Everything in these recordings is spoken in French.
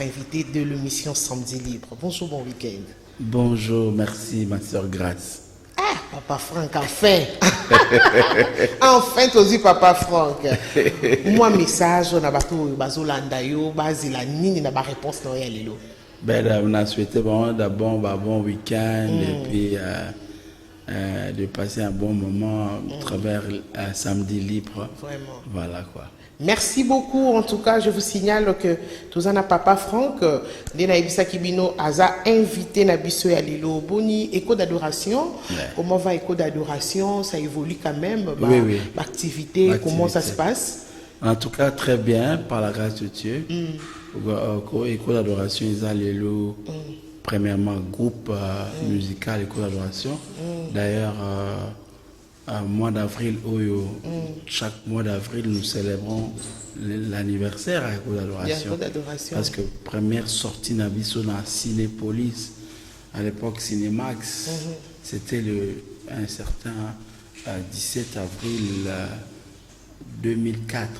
Invité de l'émission Samedi Libre. Bonjour, bon week-end. Bonjour, merci ma soeur Grace. Ah, Papa Franck, enfin. Enfin, tu dis Papa Franck. Moi, message, on a bateau, bazolanda yo, bazila nini, na ba réponse non ya lelo. Ben, on a souhaité d'abord un bon week-end et puis de passer un bon moment à travers un samedi libre. Vraiment. Voilà quoi. Merci beaucoup. En tout cas, je vous signale que Tozana Papa Franck, Dena Ibisa Kibino, Aza invité Nabiso et Alilo Boni, écho d'adoration. Ouais. Comment va écho d'adoration? Ça évolue quand même. Oui, oui. L'activité, comment ça se passe? En tout cas, très bien, par la grâce de Dieu. Écho d'adoration, ils ont premièrement groupe musical Écho d'adoration. D'ailleurs, mois d'avril, chaque mois d'avril, nous célébrons l'anniversaire à Écho d'adoration. Parce que première sortie Nabiso dans Cinépolis, à l'époque Cinémax, c'était un certain 17 avril 2004.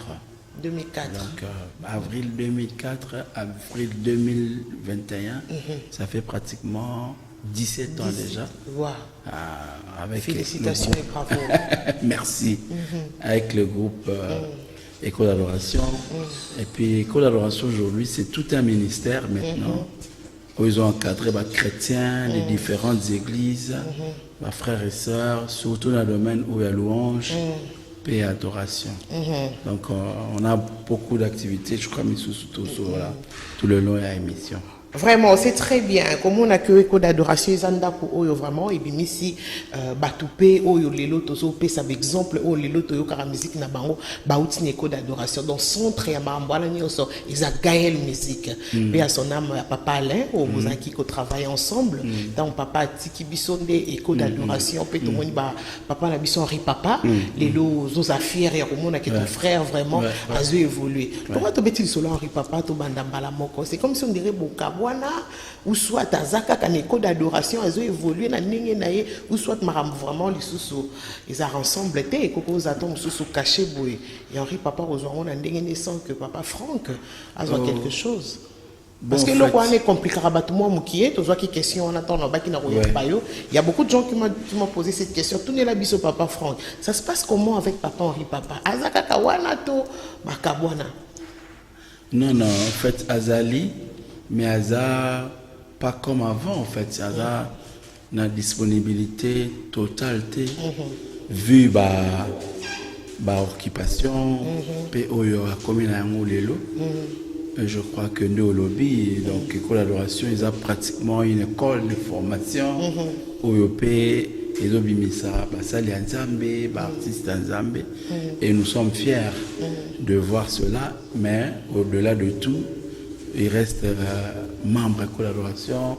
2004. Donc, avril 2004, avril 2021, ça fait pratiquement 17 ans déjà. Wow. Avec félicitations et bravo. Merci. Avec le groupe École d'adoration. Et puis, École d'adoration aujourd'hui, c'est tout un ministère maintenant, où ils ont encadré les chrétiens, les différentes églises, les frères et sœurs, surtout dans le domaine où il y a louange. Paix et adoration. Donc, on a beaucoup d'activités, je crois, tout le long de l'émission. Vraiment, c'est très bien. Comme on a que écho d'adoration, ils ont vraiment, et bien ici, Batoupé, Oyo Lelo, Tozo, P, ça exemple, Oyo Lelo, Toyo, Kara musique, Nabango, Baoutin écho d'adoration. Donc, son très amabouala, ils ont Gaël musique. Puis à son âme, Papa Alain, au Mozaki, qu'on travaille ensemble. Donc, Papa Tiki Bissonde, écho d'adoration, puis tout le monde, Papa Nabisson, Henri Papa, Lelo, Zozafir, et Romona, qui est ton frère, vraiment, a évolué. Pourquoi tu bêtis le Henri Papa, tu bandambala moko? C'est comme si on dirait Bokabo. Ou soit Tazaka quand écho d'adoration elles ont évolué na ninge naie ou soit maram vraiment les sous ils ont ensemble été et coco attend sous caché boué et Henri Papa rejoint na ninge naissant que Papa Franck a quelque chose parce que le quoi est compliqué rabat moi moukié tu vois qui question on attend là qui n'a pas yo il y a beaucoup de gens qui m'ont posé cette question tout n'est la biso Papa Franck ça se passe comment avec Papa Henri Papa Azaka kawana to bakabwana non en fait Azali mais Aza, pas comme avant en fait, Aza na disponibilité totale, vu ba occupation, pe oyo a commis na yango lelo. Je crois que nous au lobby, donc école d'adoration, ils ont pratiquement une école de formation, oyo pe ils ont bimisa, basali Nzambe, artiste Nzambe, et nous sommes fiers de voir cela, mais au-delà de tout, il reste membre de collaboration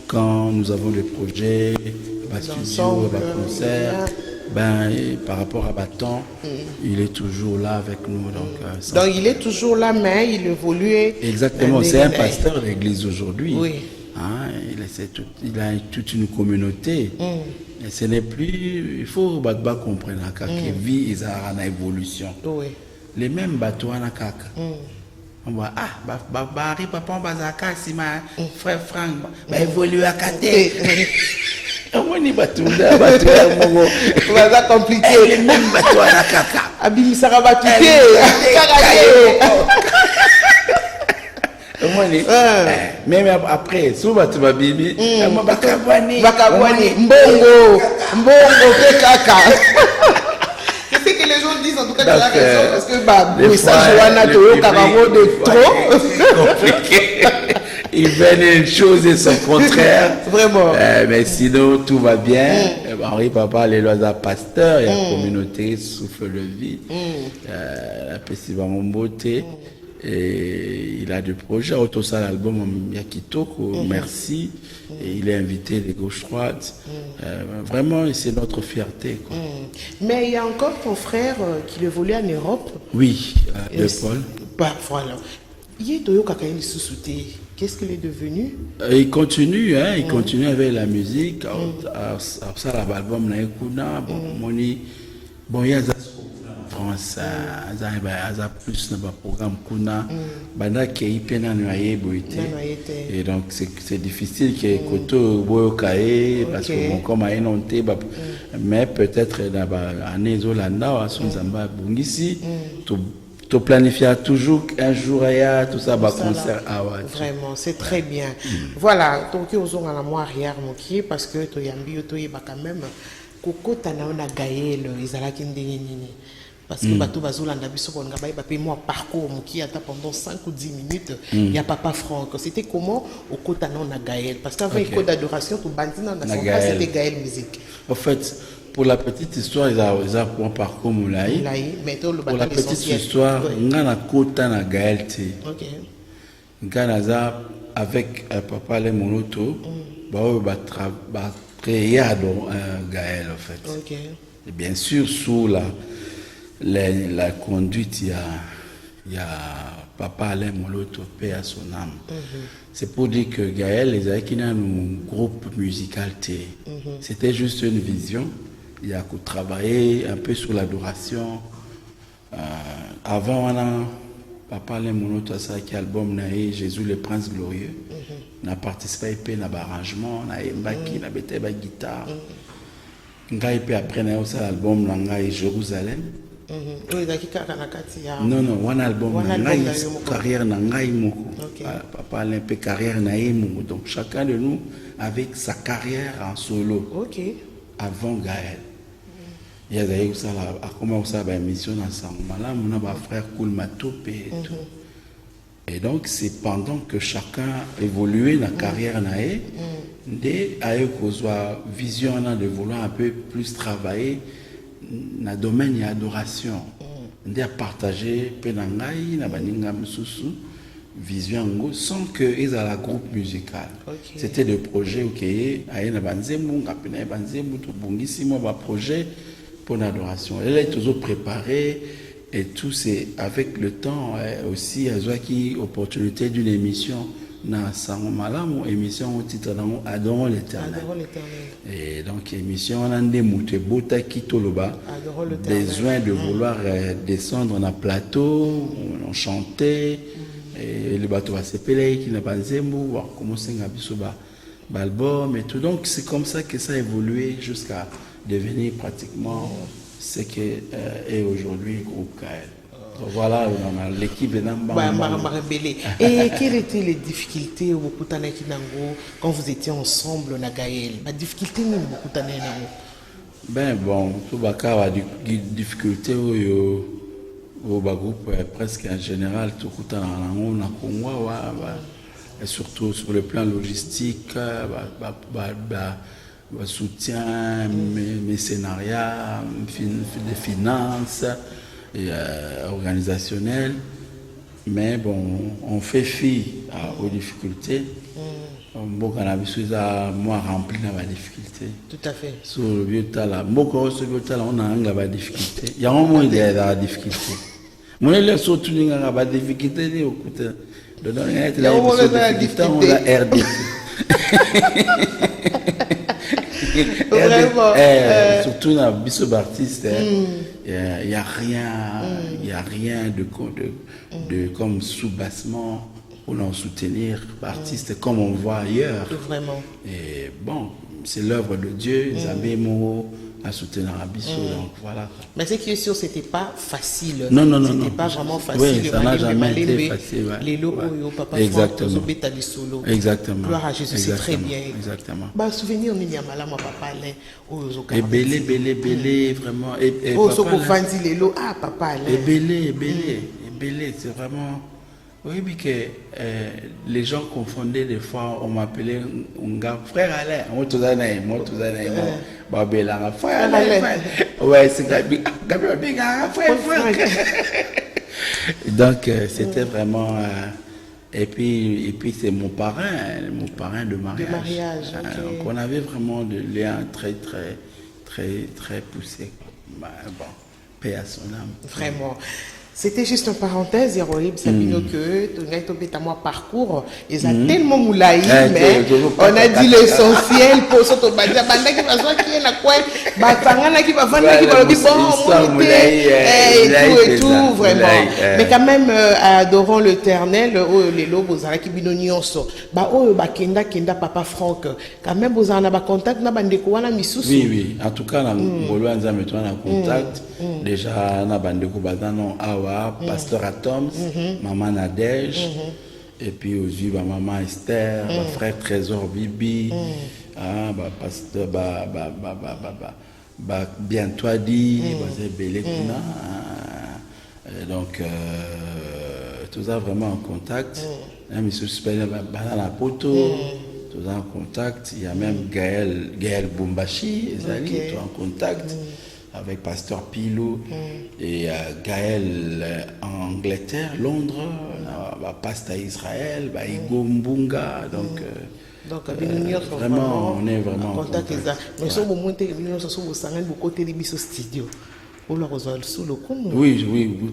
quand nous avons des projets, studio, concerts. Par rapport à Bâton, il est toujours là avec nous. Donc il est toujours là, mais il évolue. Exactement, c'est un pasteur de l'église aujourd'hui. Oui. Il a toute une communauté. Et ce n'est plus. Il faut comprendre que la vie est en évolution. Oui. Les mêmes bateaux en kaka. On voit, Barry, papa, Bazaka, si ma frère Franck, évolue à Kate. On y va tout là, va compliqué. Les mêmes bateaux à la caca. Abimi Sarabatuke. Même après, souvent tu vas bibi, Bakabwani, Mbongo, Kaka. C'est que les gens disent, en tout cas, tu as raison, parce que message Johanna Toyo Karamo de trop. Compliqué. Il veut une chose et son contraire. Vraiment. Mais sinon, tout va bien. Henri Papa, les lois à pasteur, il y a la communauté, souffle de vie. La festival en beauté. Et il a des projets. Autour de l'album Yakitoko, merci. Et il est invité des gauches-droites. Vraiment, c'est notre fierté. Quoi. Mais il y a encore ton frère qui évolue en Europe. Oui, de Paul. Voilà. Il est Toyo Kakaïni Sousouté. Qu'est-ce qu'il est devenu? Il continue, hein, il continue avec la musique. Ça, l'album, bon, il y a France aza plus na ba programme kuna banda ke ipena no ayeboite et donc c'est difficile que koto boyoka parce que bon comme ay nonté mais peut-être na ba année zolanda wa sonzamba bungisi to planifier toujours un jour ya tout ça ba concert vraiment c'est très bien voilà donc aux on à la moi arrière moki parce que to yambi to yeba quand même kokota na ona Gaël ezalaki ndenge nini parce que bato bazolanda biso ko ngaba ba moi parcours moki ata pendant 5 ou 10 minutes il y a papa Franck c'était comment okota na ona Gaël parce qu'avant il code d'adoration to bandina na c'était Gaël musique en fait pour la petite histoire ils a pour un parcours moulai mais pour la petite histoire ngana kota na Gaël t OK ngana za avec papa les monoto ba créé Gaël en fait. OK. Et bien sûr sous la conduite il y a papa Alain Moloto paix à son âme. C'est pour dire que Gaël les a qui un groupe musical T. C'était juste une vision. Il y a qu'on travailler un peu sur l'adoration. Avant on a papa Alain Moloto a sorti album naé Jésus le Prince glorieux. Na participé na arrangement na embaki na bete ba guitare. Ngai pe après na ça album na ngai Jérusalem. Non non one album na ngai carrière na ngai moko. Papa Alain pe carrière na yemo donc chacun de nous avec sa carrière en solo. OK. Avant Gaël. Il y a d'ailleurs ça là a commencé à émission ensemble. Là mon ba frère Koul Matope et tout. Et donc c'est pendant que chacun évoluait dans la carrière naé dès qu'on soit vision de vouloir un peu plus travailler dans le domaine de l'adoration dès à partager penangai na baninga mususu vision sans que ils aient la groupe musical. C'était des projets OK aye na banzemu ngapena banzemu to bungisi mo ba projet pour l'adoration. Elle est toujours préparée. Et tout c'est avec le temps aussi à qui opportunité d'une émission na Sangomalamu émission au titre dans Adorons l'Éternel. Et donc émission on a des moutes bota qui toloba besoin de vouloir descendre dans plateau on chantait et le bateau va s'appeler qui n'a pas nzembo va commencer à bisoba album et tout donc c'est comme ça que ça a évolué jusqu'à devenir pratiquement ce qui est aujourd'hui groupe Gaël. Voilà, on a l'équipe de Et quelles étaient les difficultés au quand vous étiez ensemble na Gaël? La difficulté ni beaucoup Ben bon, tout baka a des difficultés au groupe presque en général tout na Congo et surtout sur le plan logistique soutien, mécénariat, des finances, et, organisationnel. Mais bon, on fait fi aux difficultés. Bon, cannabis moi rempli la difficulté. Tout à fait. Sur le vieux talent, on a la difficulté. Il y a un moment de la difficulté. Moi, il y a surtout la difficulté. Il y a la RDC. Vraiment. Surtout dans Bissau artiste, il n'y a rien de comme sous-bassement pour nous soutenir l'artiste comme on voit ailleurs. Vraiment. Et bon, c'est l'œuvre de Dieu, Zabemo à soutenir Bissau, donc voilà. Mais ce qui est sûr, c'était pas facile. Non. C'était pas vraiment facile. Oui, ça n'a jamais été facile. Les logos, papa exactement. Solo. Exactement. Gloire à Jésus, c'est très bien. Exactement. Bah, souvenir, ni yamala, moi, papa, Alain, et belé, vraiment. Et papa, ah, papa, Alain. Et belé, c'est vraiment. Oui, mais que les gens confondaient des fois, on m'appelait un gars, frère Alain, moi tout ça, Babela, frère Alain, ouais, c'est Gabriel, frère. Donc, c'était vraiment, et puis c'est mon parrain de mariage. Okay. Donc, on avait vraiment des liens très poussés. Bon, paix à son âme. Vraiment. C'était juste une parenthèse, Héroïbe Sabino, que tu as moi parcours, ils ont tellement moulaï, mais on a dit l'essentiel pour ce que tu as dit, qui va voir qui est là, quoi, Batangana qui va vendre, qui va le dire, bon, et tout, vraiment. Mais quand même, adorant l'éternel, les lobes, aux araki binonionso, kenda, papa Franck, quand même, vous en avez contact, na bandeko wana misusu. Oui, en tout cas, on a contact, déjà, na bandeko bazano awa. Pasteur Atoms, maman Nadège, et puis aussi maman Esther, frère Trésor Bibi, pasteur bien toi dit, donc tout ça vraiment en contact. Monsieur Super Banana Poto, tout ça en contact. Il y a même Gaël Bumbashi, qui est en contact. Avec Pasteur Pilou et Gaël en Angleterre, Londres, Pasteur Israël, Igo Mbunga, donc vraiment, on est vraiment en contact. Mais si vous montez, vous côté de ce studio. Oui,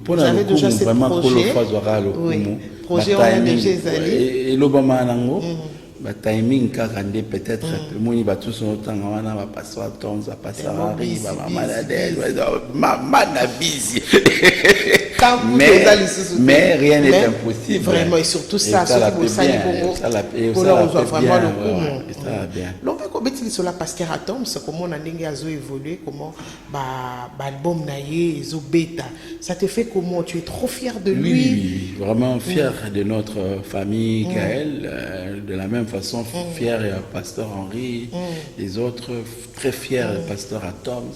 pour avez déjà ce projet. Projet on a déjà et l'Obama Nango. Timing kakande peut-être moni ba tous son temps wana ba passer à temps ça passer à Paris ba maman na busy mais rien n'est impossible vraiment et surtout ça surtout ça pour leur vraiment le coup ça bien donc comment tu sur la Pasteur Atoms comment on a ndenge azo évoluer comment ba album na ye zo beta ça te fait comment tu es trop fier de lui? Oui, vraiment fier de notre famille Gaël de la même façon fier et Pasteur Henri, les autres très fiers Pasteur Atoms,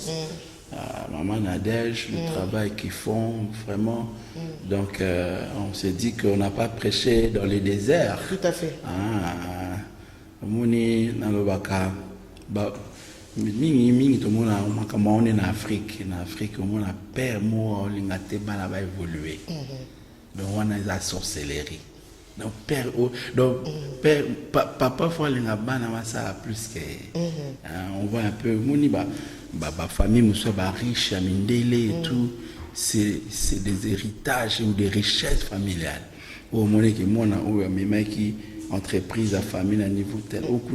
maman Nadège, le travail qu'ils font vraiment. Donc on s'est dit qu'on n'a pas prêché dans les déserts. Tout à fait. Mouni nalobaka ba mingi to mona kama on est en Afrique on a père mo lingate bana ba évoluer. Donc on a la sorcellerie. Donc père papa faut aller bana masala plus que on voit un peu moni ba famille muso ba riche amindele et tout c'est des héritages ou des richesses familiales. Au moment que mona ou mema qui entreprise à famille à niveau tel tout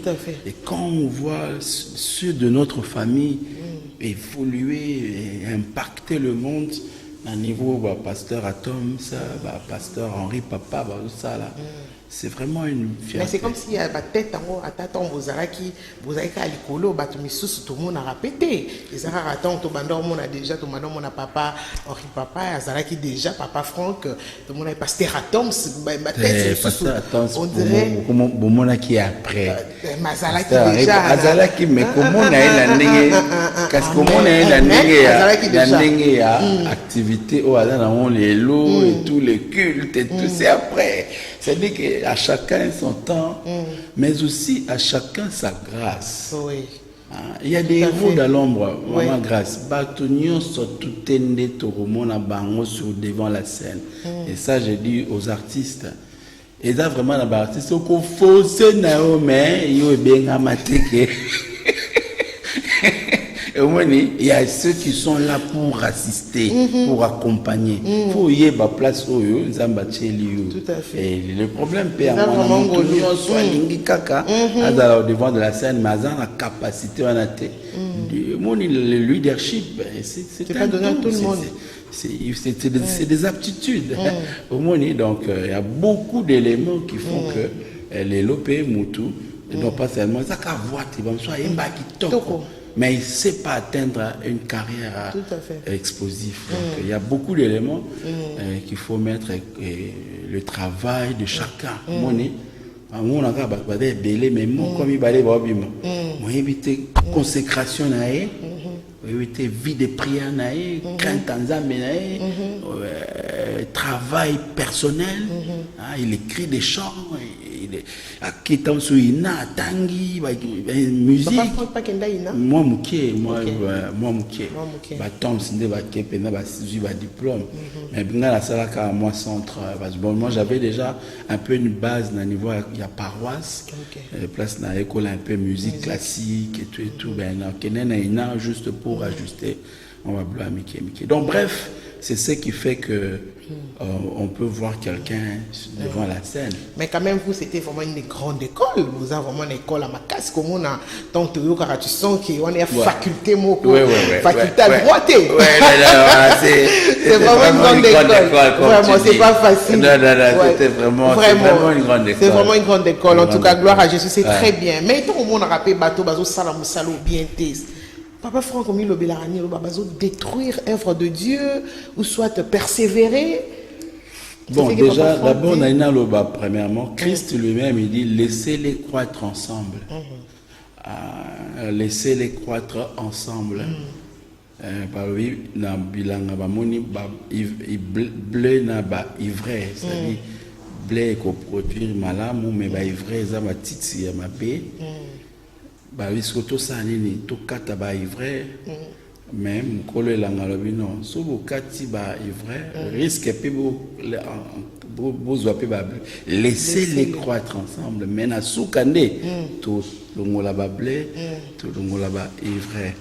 à fait. Et quand on voit ceux de notre famille évoluer et impacter le monde à niveau Pasteur Atom, Pasteur Henri Papa, ça là, c'est vraiment une fierté. Mais c'est comme si à la tête à tâton vous avez qu'à l'écolo, tout le monde a répété. Les arabes attendent, tout le monde a déjà, tout le monde a papa Henri Papa, Azaraki déjà, Papa Franck, tout le monde a Pasteur Atom, Pasteur Atom, on dirait comment bon qui est après. Mazalaki déjà. Azalaki mais comment on a la nègre, qu'est-ce comment on a la nègre activité au hasard on les lots et tous les cultes et tout c'est après. C'est-à-dire qu'à chacun son temps, mais aussi à chacun sa grâce. Oui. Il y a des héros dans l'ombre, maman grâce. Batonion sont tout tendé toromona bango sur devant la scène. Et ça, je dis aux artistes. Et là, vraiment, les artistes, il faut se naomer, il y a bien amateke. Il y a ceux qui sont là pour assister, pour accompagner. Il faut y avoir place où ils ont battu. Tout à fait. Et le problème, c'est que soit kaka, au devant de la scène, mais ils ont la capacité, le leadership, c'est pas donné à tout le monde. C'est des aptitudes. Donc, il y a beaucoup d'éléments qui font que les lopés Moutou, non pas seulement ça qu'à voir, ils vont soit mais il ne sait pas atteindre une carrière explosive. Donc, il y a beaucoup d'éléments qu'il faut mettre, le travail de chacun. On a des belés, mais comme il va aller voir, on éviter consécration, éviter vie de prière, crainte en Zambie, travail personnel. Il écrit des chants. Qui est en Suina, Tangi, musique. Moi, Tom, c'est diplôme. Mais moi, centre. Moi, j'avais déjà un peu une base au niveau il y a paroisse. Place dans l'école un peu musique classique et tout. Juste pour ajuster. On va blâmer. Donc, bref. c'est ce qui fait que on peut voir quelqu'un devant la scène. Mais quand même, vous, c'était vraiment une grande école. Vous avez vraiment une école à ma casse. Comme on a tant de tu sens qu'on est faculté, faculté à droite. C'est vraiment une grande école. Vraiment, c'est pas facile. Non, c'était vraiment une grande école. C'est vraiment une grande école. En tout cas, gloire à Jésus, c'est très bien. Mais tant qu'on a rappelé bateau, bateau, salam, salo, bien test. Papa Franck, comme il le bélarani, le babazo, détruire œuvre de Dieu, ou soit persévérer. Bon, déjà, d'abord, on a une loba, premièrement. Christ lui-même, il dit, laissez-les croître ensemble. Laissez-les croître ensemble. Par lui, na bilanga bamoni blé na ba ivraie, c'est-à-dire blé qu'on produit malamu, mais ba ivraie, ça va titi ya mabe. Bah oui, surtout ça, nini, tout kata ba ivraie. Même quand le langalobi non, si vous kati ba ivraie, risque et puis vous laissez-les croître ensemble. Mais na soukande, tout le ngola ba blé, tout le ngola ba ivraie.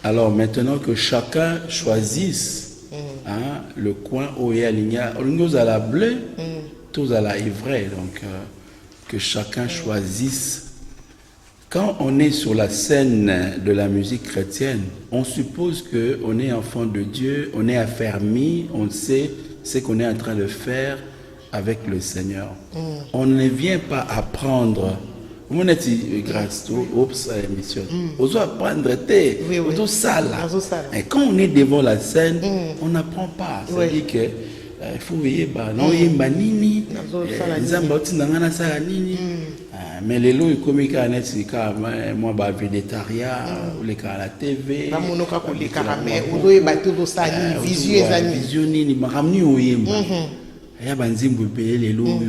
Alors maintenant que chacun choisisse le coin où il y a l'igna, nous à la blé, tous à la ivraie. Donc que chacun choisisse. Quand on est sur la scène de la musique chrétienne, on suppose qu'on est enfant de Dieu, on est affermi, on sait ce qu'on est en train de faire avec le Seigneur. On ne vient pas apprendre. On est grâce à l'émission. On doit apprendre tout ça là. Et quand on est devant la scène, on n'apprend pas. C'est-à-dire que il faut veiller non nini, mais les lois comme moi bah végétarien ou les cas à la TV vision nini maramni oyemba ya banzimbo belé les lois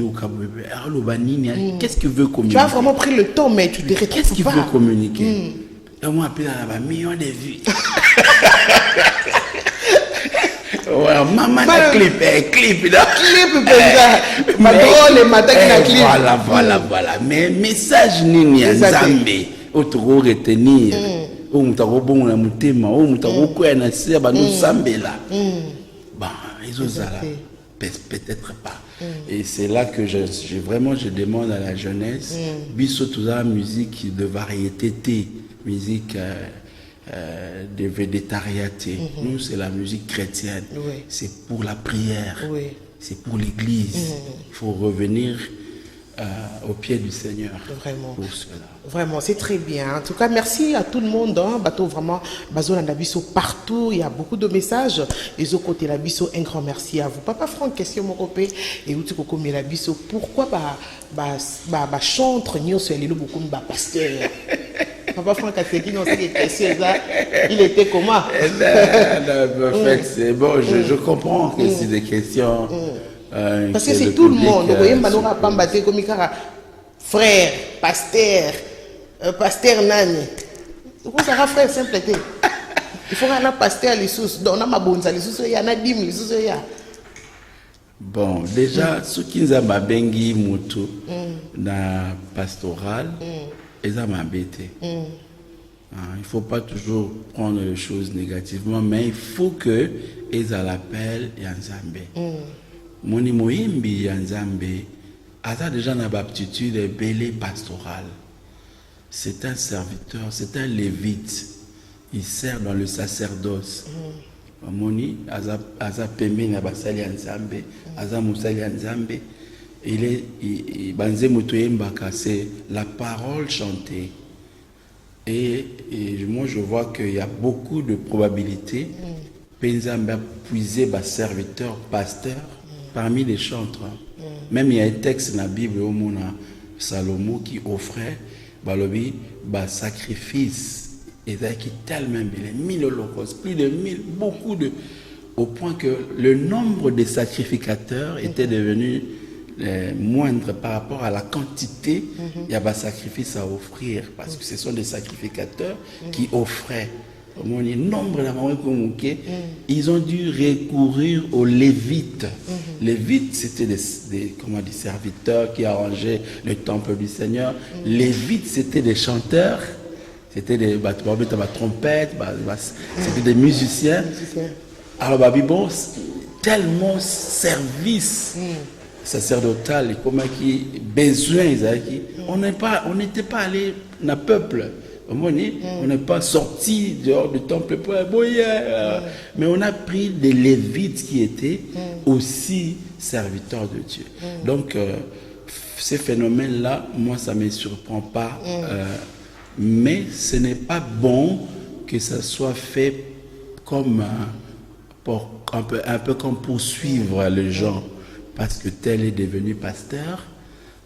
qu'est-ce qu'il veut communiquer? Tu as vraiment pris le temps, mais tu te retrouves pas. Qu'est-ce qu'il veut communiquer? Moi appelé à la million de vues. Voilà, maman a clip là. Voilà. Mais message nini ya Nzambe otoko retenir. O mutako bonga mutema, o mutako kwa na se ba nous sambela. Bah, ils osent là. Peut-être pas. Et c'est là que je demande à la jeunesse, biso toute la musique de variété, musique de végétariété. Nous, c'est la musique chrétienne. C'est pour la prière. C'est pour l'église. Il faut revenir au pied du Seigneur. Vraiment. Pour cela. Vraiment, c'est très bien. En tout cas, merci à tout le monde. Bateau vraiment, Bazo Landabiso partout. Il y a beaucoup de messages. Les autres côtés, Labiso, un grand merci à vous. Papa Franck, question mon copain. Et où tu peux comme Labiso, pourquoi chantre Nyon sur les beaucoup de pasteur? Papa Franck a dit non, c'est des questions là. Il était comment? En fait, c'est bon, je comprends que c'est des questions. Parce que c'est tout le monde. Vous voyez, Manora Pambaté comme frère, pasteur, pasteur Nani. Pourquoi ça va frère simple? Il faut un pasteur les sous. Donc on a ma bonne les sous, il y en a 10 000 les sous, il y a. Bon, déjà, ce qui nous a bengi mutu na pastoral, ils ont m'embêté. Il ne faut pas toujours prendre les choses négativement, mais il faut que ils aient l'appel Yanzambe. Moni moyembi Yanzambe a déjà une aptitude belé pastorale. C'est un serviteur, c'est un lévite. Il sert dans le sacerdoce. Moni aza pembe na basali Yanzambe, aza musali Yanzambe. C'est la parole chantée. Et moi, je vois qu'il y a beaucoup de probabilités. Penzamba puiser bas serviteur, pasteur, parmi les chantres. Même il y a un texte dans la Bible où on a Salomon qui offrait sacrifice. Et qui tellement bien, 1000 holocaustes, plus de 1000, beaucoup de. Au point que le nombre de sacrificateurs était devenu moindre par rapport à la quantité il y a des sacrifices à offrir, parce que ce sont des sacrificateurs qui offraient. Nombre ils ont dû recourir aux Lévites. Les Lévites, c'était des serviteurs qui arrangeaient le temple du Seigneur. Les Lévites, c'était des chanteurs, c'était des trompettes, c'était des musiciens. Alors babi bon tellement service sacerdotal comme qui besoin on n'était pas allé dans le peuple. On n'est pas sorti dehors du temple pour mais on a pris des lévites qui étaient aussi serviteurs de Dieu. Donc ces phénomènes-là, moi ça ne me surprend pas, mais ce n'est pas bon que ça soit fait comme un peu comme poursuivre les gens parce que tel est devenu pasteur.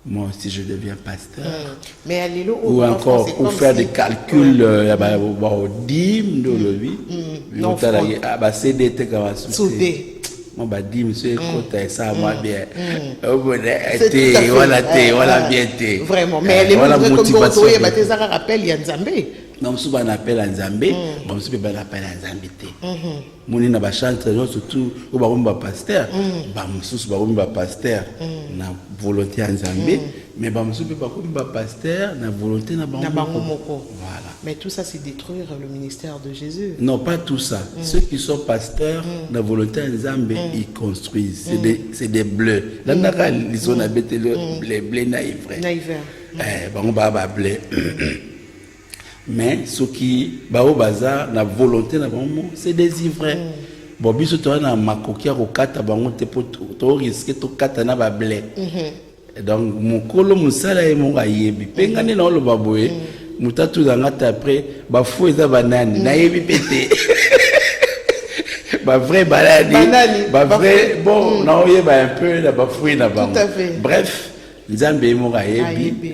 Moi aussi je deviens pasteur. Mais alléluia, ou encore pour faire des calculs dîmes de lui. Non, c'est des trucs à souder. Mon dîme c'est côté ça moi bien. Voilà bien té. Vraiment, mais les motivation comme tu ça rappelle Nzambe. Non, souvent on appelle Nzambe, bon souvent on appelle Nzambe té. Moni na ba chantre surtout au ba pasteur, ba mususu ba pasteur na volonté Nzambe, mais ba mususu ba pasteur na volonté na bango moko. Voilà. Mais tout ça c'est détruire le ministère de Jésus. Non, pas tout ça. Ceux qui sont pasteurs na volonté Nzambe, ils construisent, c'est des bleus. Là naka ils sont habité les blés naïfs. Bango ba blé. Mais ce qui au bazar la volonté na bango c'est des ivraie. Bon biso to na makoki ya kokata bango te po to risque to kata na ba blé. Donc mokolo musala e mo ayebi pengane na lo baboye mutatu za ngata après ba fou eza banani na yebi pété. Ba vrai banani ba vrai bon na oyeba un peu na ba fou na bango. Bref, Nzambe mo ayebi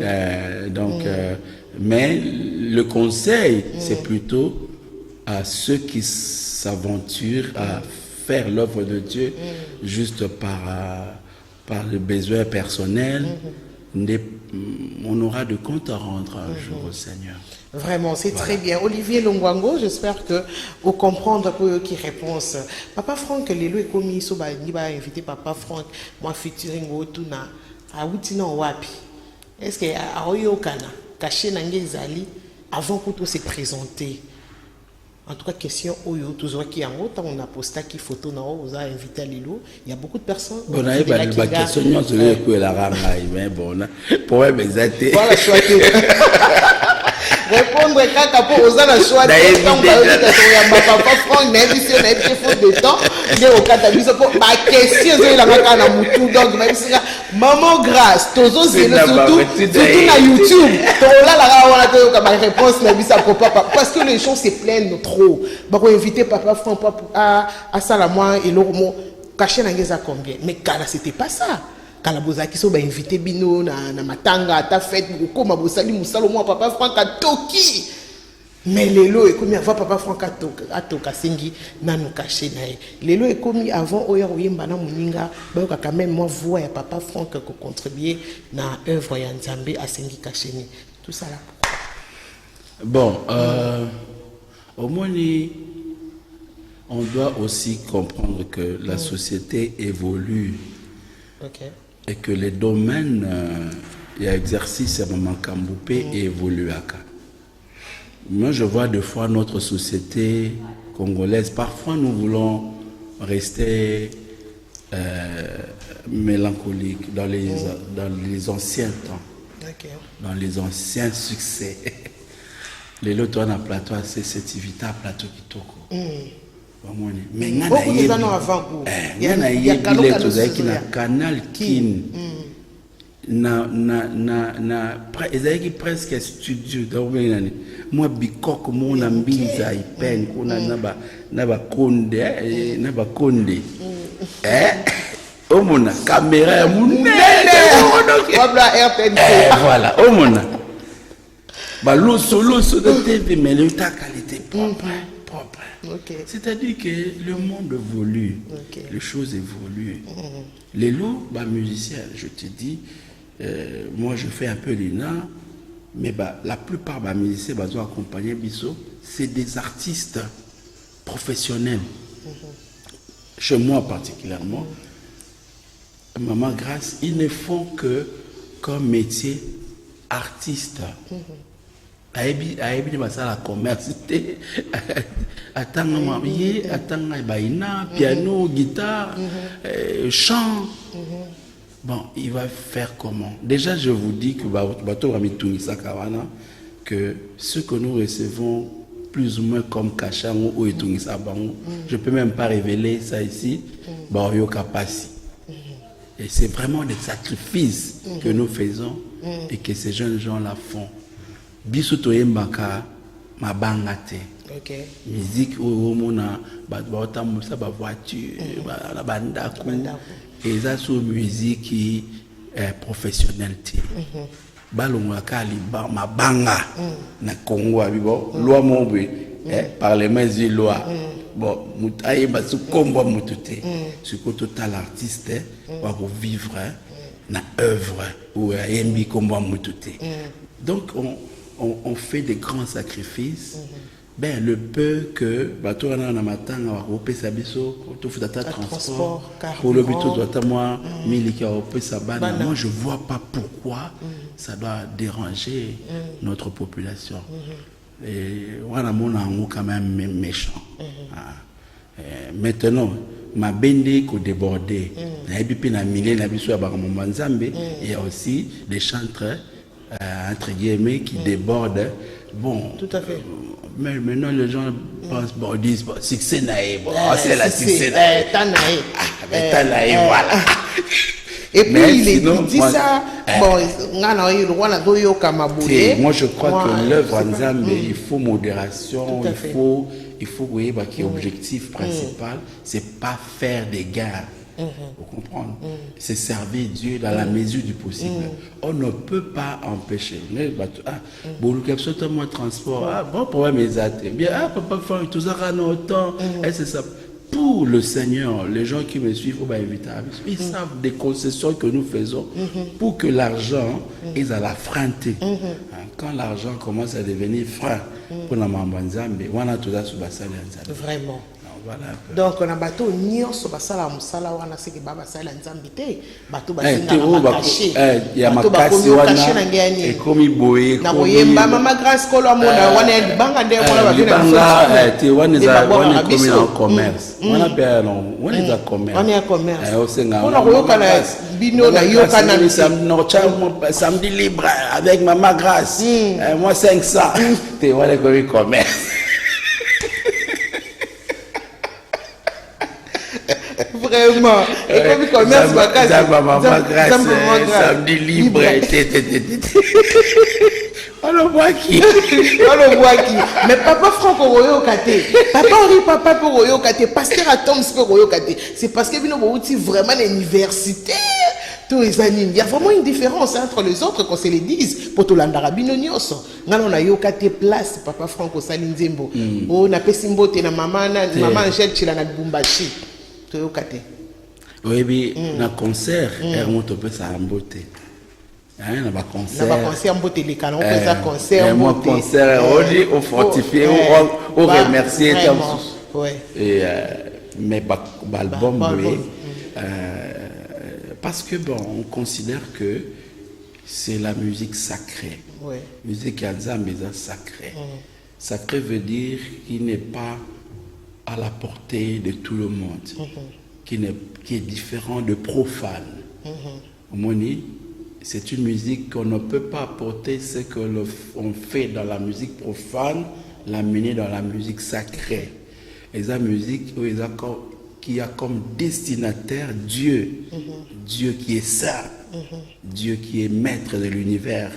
donc mais le conseil, c'est plutôt à ceux qui s'aventurent à faire l'œuvre de Dieu juste par le besoin personnel. On aura de comptes à rendre un jour au Seigneur. Vraiment, c'est très bien. Olivier Longwango, j'espère que vous comprenez pour qui réponse. Papa Franck, les lois commis, il va inviter Papa Franck, moi featuring au Tuna, à Outina Wapi. Est-ce qu'il y a Oyokana, caché Nangezali? Avant que tout se présenter, en tout cas, question Oyo, toujours qui en haut, on a posté qui photo, on a invité à Lilo. Il y a beaucoup de personnes. Bon, on a eu la question, on a eu la ramaille, mais bon, pour m'exacter. Voilà, choisir. Répondre quand pour aux la choix de temps, papa Franck, n'a vu si on a été faute de temps, il est au cas de ma question, c'est la macana moutou, donc même si maman grâce, toujours c'est surtout na YouTube, là on a ma réponse, n'a vu ça pour papa, parce que les gens se plaignent trop. Bah on inviter papa Franck à ça la moi et l'autre mot caché na ngeza combien, mais quand c'était pas ça. Kalaboza qui sont invité bino na matanga ta fête ko mabosali musalo moi papa Franck a toki mais lelo e komi avant papa Franck a toka sengi nanu caché na lelo e komi avant oya oyemba na muninga ba quand même moi voix ya papa Franck ko contribuer na œuvre ya Nzambe a sengi caché ni tout ça là. Bon au moins on doit aussi comprendre que la société évolue. Okay. Et que les domaines et exercices à Maman Kamboupé évoluent. Moi, je vois des fois notre société congolaise, parfois nous voulons rester mélancoliques dans les anciens temps, dans les anciens succès. Les lots on a plateau assez certificat plateau kitoko. Mais il y a canal kin na presque studio moi bikok mon ambiza ipen kuna na ba konde omona caméra ya munene voilà omona ba loso de TV mais le ta qualité propre. Okay. C'est-à-dire que le monde évolue, les choses évoluent. Les lots, musiciens, je te dis, moi je fais un peu l'INA, mais la plupart des musiciens ont accompagné Bisso, c'est des artistes professionnels. Chez moi particulièrement, Maman Grâce, ils ne font que comme métier artiste. ayebi ba ça la commerce atanga marié atanga baina piano guitare chant. Bon, il va faire comment? Déjà, je vous dis que que ce que nous recevons plus ou moins comme Kachango ou Etungisa Bango, je ne peux même pas révéler ça ici, et c'est vraiment des sacrifices que nous faisons et que ces jeunes gens-là font. Bisoto Mbaka, ma bangate. Okay. Musique où on a ba voiture, la bandaku. Et ça c'est une musique qui est professionnelle. Balonga kali ma banga na Congo abibo loi mombe parlement de loi bon mutaye ba su kombo mutute ce que total artiste va vivre na œuvre ou yembi kombo mutute. Donc on fait des grands sacrifices. Ben, le peu que bateau na matanga wa kopesa biso to futata transport pour le buto doit moi miliki wa kopesa bana. Moi je vois pas pourquoi ça doit déranger notre population. Et voilà mon amour quand même méchant. Maintenant ma bende ko déborder na ebipi na milé na biso ya ba Nzambe, il y a aussi des chantres entre guillemets qui débordent. Bon, tout à fait. Mais maintenant, les gens pensent, bon, disent, bon, succès naïf, bon, c'est la succès naïf. Voilà. Et puis, il dit ça, bon, moi, je crois que l'œuvre Nzambe, il faut modération, il faut, vous voyez, que l'objectif principal, c'est pas faire des gains. Vous comprenez? C'est servir Dieu dans la mesure du possible. On ne peut pas empêcher. Bon, le transport, bon problème est bien, papa, tout ça, autant. C'est ça. Pour le Seigneur, les gens qui me suivent, ils savent des concessions que nous faisons pour que l'argent est à la freiner. Quand l'argent commence à devenir frein pour la Nzambe, on a tout ça sous la vraiment. Voilà. Donc on a bateau nyonso basala musala wana seki baba sala Nzambe te bateau caché ya makasi wana et comme boye na boyemba mama grâce kolo amona wana banga nde wana babina te wana za wana comme en commerce wana pe non wana za commerce wana ya commerce osenga on a yoka na bino na yoka na samedi libre avec mama grâce moi 500 te wana comme commerce. Vraiment. Et comme il commerce, samedi libre. On le voit qui? On le voit qui? Mais papa Franco Royo Kate. Papa Henri Papa pour Royo Kate. Pasteur Atoms pour Royo Kate. C'est parce que nous avons vraiment l'université. Tous les années. Il y a vraiment une différence entre les autres qu'on se les dise. Pour tout l'andarabino nyoso. Nous avons Kate place. Papa Franco Salinzembo. On a Pessimbo. Maman Angèle Chilana Bumbachi. Oui, mais dans le concert, on peut s'emboter. Dans le concert, on peut concert. Moi, concert, on fortifie, on remercie. Mais l'album, parce que bon, on considère que c'est la musique sacrée. Musique Nzambe sacrée. Sacré veut dire qu'il n'est pas à la portée de tout le monde, qui est différent de profane. C'est une musique qu'on ne peut pas apporter ce que l'on fait dans la musique profane, l'amener dans la musique sacrée. Et la musique qui a comme destinataire Dieu, Dieu qui est saint, Dieu qui est maître de l'univers.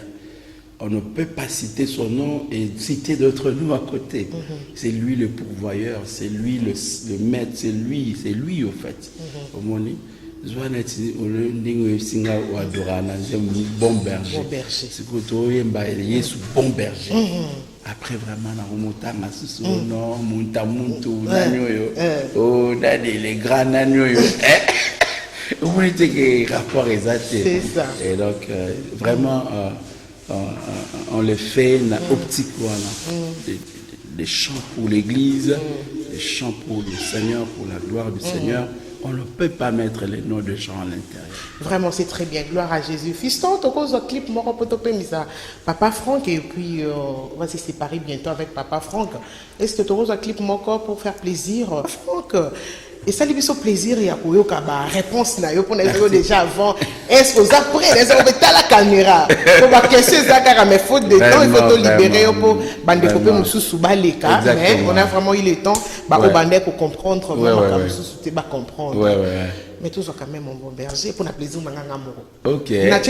On ne peut pas citer son nom et citer d'autres noms à côté. C'est lui le pourvoyeur, c'est lui le maître, c'est lui au fait. Bon berger. C'est bon berger. Après vraiment les grands nanyoyo. Vous voyez que rapport exact. Et donc vraiment on le fait dans l'optique des chants pour l'église, des chants pour le Seigneur, pour la gloire du Seigneur, on ne peut pas mettre les noms de gens à l'intérieur. Vraiment, c'est très bien. Gloire à Jésus. Fiston, tu as un clip, moi, pour Papa Franck, et puis on va se séparer bientôt avec Papa Franck. Est-ce que tu as un clip, moi, pour faire plaisir? Franck, et ça lui fait plaisir, il y a une réponse pour les déjà avant. Est-ce que vous après, les gens ont la caméra? Pour ma question, ça, mais faute de temps, il faut te libérer pour développer mon sous mais on a vraiment eu le temps pour comprendre comprendre. Mais tout ça quand même un bon berger pour la plaisir ok la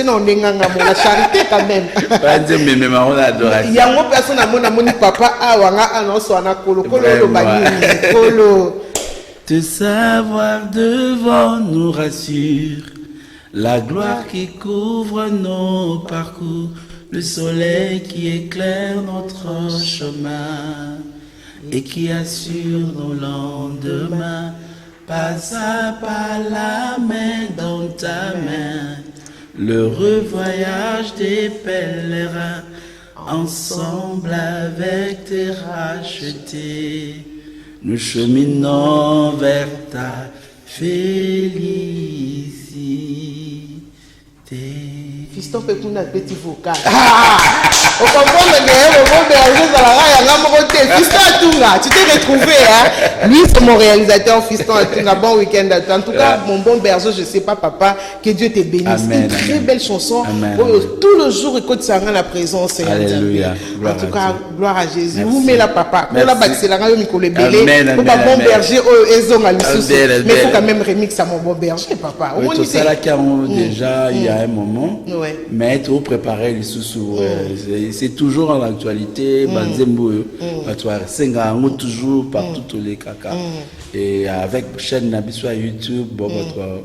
charité quand même il y a une personne à mon papa te savoir devant nous rassure, la gloire qui couvre nos parcours, le soleil qui éclaire notre chemin et qui assure nos lendemains. Pas à pas la main dans ta main, l'heureux voyage des pèlerins, ensemble avec tes rachetés, nous cheminons vers ta félicité. Fiston peut qu'on a petit vocal. Au comprend le Fiston tu t'es retrouvé, hein? Lui, c'est mon réalisateur, Fiston Atunga. Bon week-end à toi. En tout cas, mon bon berger, je sais pas, papa, que Dieu te bénisse. Amen, une très belle chanson. Amen, tout le jour, écoute ça, la présence. Alléluia. En tout cas, gloire à Jésus. Merci. Vous mettez la papa. Pour la bâtisse, la radio, Miko le Bélé. Amen, pour pas bon berger, ils ont à Amen, mais il faut quand même remix à mon bon berger, papa. Oui, tout ça là, déjà, il y a un moment. Ouais. Mais il faut préparer les sous-sous. C'est toujours en actualité. Banzembo, toujours partout tous les caca. Et avec chaîne Nabiswa YouTube, bon, votre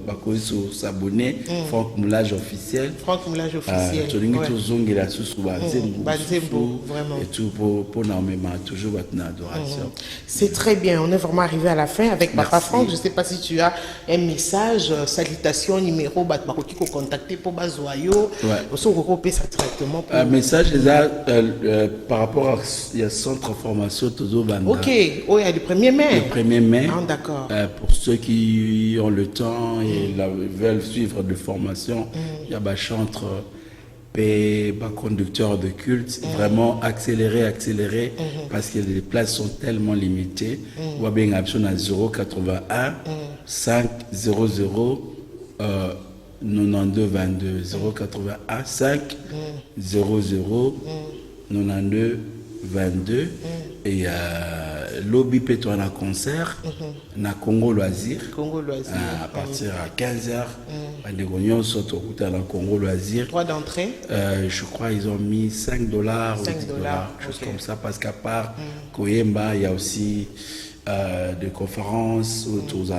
s'abonner. Franck Moulage officiel. Franck Moulage officiel. Et tout pour normalement toujours votre adoration. C'est très bien. On est vraiment arrivé à la fin avec Papa Franck. Je ne sais pas si tu as un message, salutation, numéro, qui peut contacter pour Bazoyo. Aussi, on peut ça directement. Un message par rapport à centre formation Tozo Banda. Ok, oh, il y a le 1er mai. Le 1er mai. Ah, d'accord. Pour ceux qui ont le temps et veulent suivre de formation, il y a un chantre et conducteur de culte. Vraiment accélérer, parce que les places sont tellement limitées. On va bien option à 081 500 92 22 081 5 00 92 22 et lobby péto en concert na Congo Loisir à partir à 15h les réunions sont au Congo Loisir. Droit d'entrée je crois ils ont mis $5 ou $10 chose comme ça parce qu'à part Koyemba il y a aussi des conférences autour de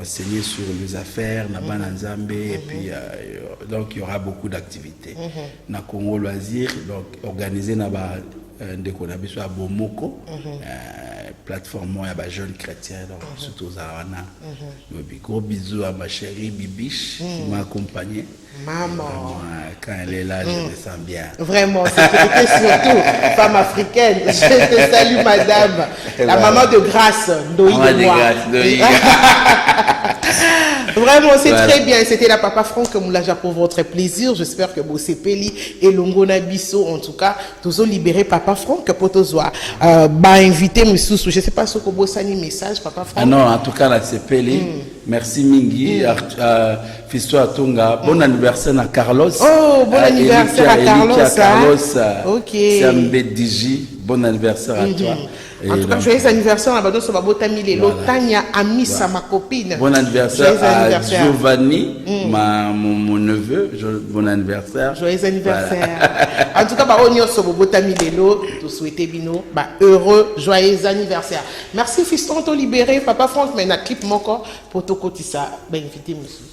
enseigner sur les affaires na Bananzambe et puis donc il y aura beaucoup d'activités na Congo Loisir donc organisé na ndeko na biso à Bomoko plateforme ya ba jeunes chrétiens donc surtout Zawana gros bisous à ma chérie Bibiche qui m'a accompagné. Maman quand elle est là je me sens bien vraiment sécurité surtout femme africaine. Je te salue madame la maman de grâce Ndoï de moi. Vraiment, c'est très bien. C'était la Papa Franck Moulaja pour votre plaisir. J'espère que Bossé Peli et Longona Bisso, en tout cas, tous ont libéré Papa Franck pour tous invité Moussou. Je ne sais pas ce que vous avez message, Papa Franck. Ah non, en tout cas, là, c'est Peli. Merci Mingi. Fisto Atunga. Bon anniversaire à Carlos. Oh, bon anniversaire à Carlos. Ok. C'est un BDJ. Bon anniversaire à toi. En tout cas, joyeux anniversaire à Badon Sobabotami Lelo. Tania Amissa, ma copine. Bon anniversaire à Giovanni, mon neveu. Bon anniversaire. Joyeux anniversaire. En tout cas, on y a Sobabotami Lelo. Tout souhaiter Bino. Heureux, joyeux anniversaire. Merci, fiston, t'as libéré. Papa Franck, mais n'a clip mon corps pour te cotiser. Invité, monsieur.